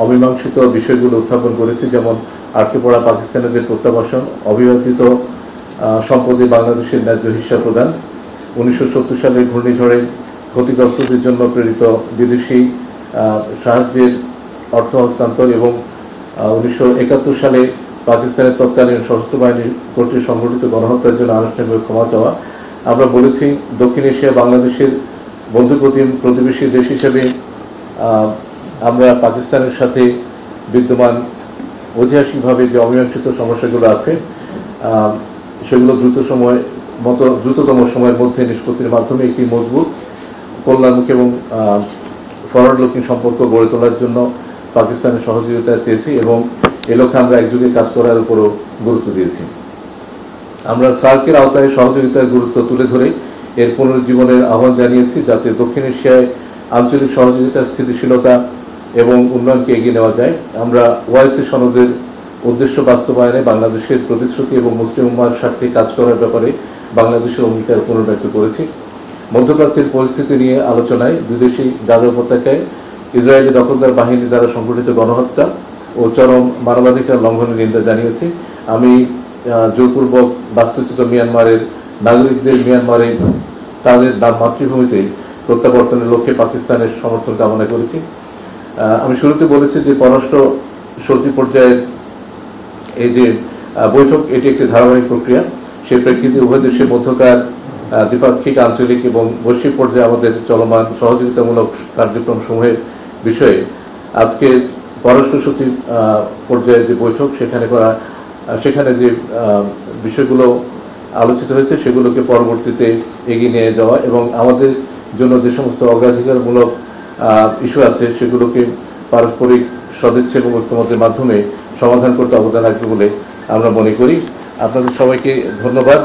অমীমাংসিত বিষয়গুলো উত্থাপন করেছি, যেমন আটকে পড়া পাকিস্তানিদের প্রত্যাবাসন, অবিভাজিত সম্পদে বাংলাদেশের ন্যায্য হিস্সা প্রদান, 1970 সালের ঘূর্ণিঝড়ে ক্ষতিগ্রস্তদের জন্য প্রেরিত বিদেশি সাহায্যের অর্থ হস্তান্তর এবং 1971 সালে পাকিস্তানের তৎকালীন সশস্ত্র বাহিনী কর্তৃক সংঘটিত গণহত্যার জন্য আনুষ্ঠানিক ক্ষমা চাওয়া। আমরা বলেছি দক্ষিণ এশিয়া বাংলাদেশের বন্ধুপ্রতিম প্রতিবেশী দেশ হিসেবে আমরা পাকিস্তানের সাথে বিদ্যমান ঐতিহাসিকভাবে যে অমীমাংসিত সমস্যাগুলো আছে সেগুলো দ্রুততম সময়ের মধ্যে নিষ্পত্তির মাধ্যমে একটি মজবুত, কল্যাণমুখী এবং ফরওয়ার্ড লুকিং সম্পর্ক গড়ে তোলার জন্য পাকিস্তানের সহযোগিতা চেয়েছি এবং এ লক্ষ্যে আমরা একযোগে কাজ করার উপরও গুরুত্ব দিয়েছি। আমরা সার্কের আওতায় সহযোগিতার গুরুত্ব তুলে ধরে এর পুনরুজ্জীবনের আহ্বান জানিয়েছি, যাতে দক্ষিণ এশিয়ায় আঞ্চলিক সহযোগিতা, স্থিতিশীলতা এবং উন্নয়নকে এগিয়ে নেওয়া যায়। আমরা ওআইসি সনদের উদ্দেশ্য বাস্তবায়নে বাংলাদেশের প্রতিশ্রুতি এবং মুসলিম উম্মাহর স্বার্থে কাজ করার ব্যাপারে বাংলাদেশের অঙ্গীকার পুনর্ব্যক্ত করেছি। মধ্যপ্রাচ্যের পরিস্থিতি নিয়ে আলোচনায় বিদেশি গাজা উপত্যকায় ইসরায়েলি দখলদার বাহিনী দ্বারা সংঘটিত গণহত্যা ও চরম মানবাধিকার লঙ্ঘনের নিন্দা জানিয়েছি। আমি জোরপূর্বক বাস্তুচ্যুত মিয়ানমারের নাগরিকদের মিয়ানমারে তাদের মাতৃভূমিতে প্রত্যাবর্তনের লক্ষ্যে পাকিস্তানের সমর্থন কামনা করেছি। আমি শুরুতে বলেছি যে পররাষ্ট্র সচিব পর্যায়ের এই যে বৈঠক, এটি একটি ধারাবাহিক প্রক্রিয়া। সেই প্রেক্ষিতে উভয় দেশের মধ্যকার দ্বিপাক্ষিক, আঞ্চলিক এবং বৈশ্বিক পর্যায়ে আমাদের চলমান সহযোগিতামূলক কার্যক্রম সমূহের বিষয়ে আজকে পররাষ্ট্র সচিব পর্যায়ের যে বৈঠক সেখানে যে বিষয়গুলো আলোচিত হয়েছে সেগুলোকে পরবর্তীতে এগিয়ে নিয়ে যাওয়া এবং আমাদের জন্য যে সমস্ত অগ্রাধিকারমূলক ইস্যু আছে সেগুলোকে পারস্পরিক সদিচ্ছা এবং ঐক্যমত্যের মাধ্যমে সমাধান করতে অবদান রাখবে বলে আমরা মনে করি। আপনাদের সবাইকে ধন্যবাদ।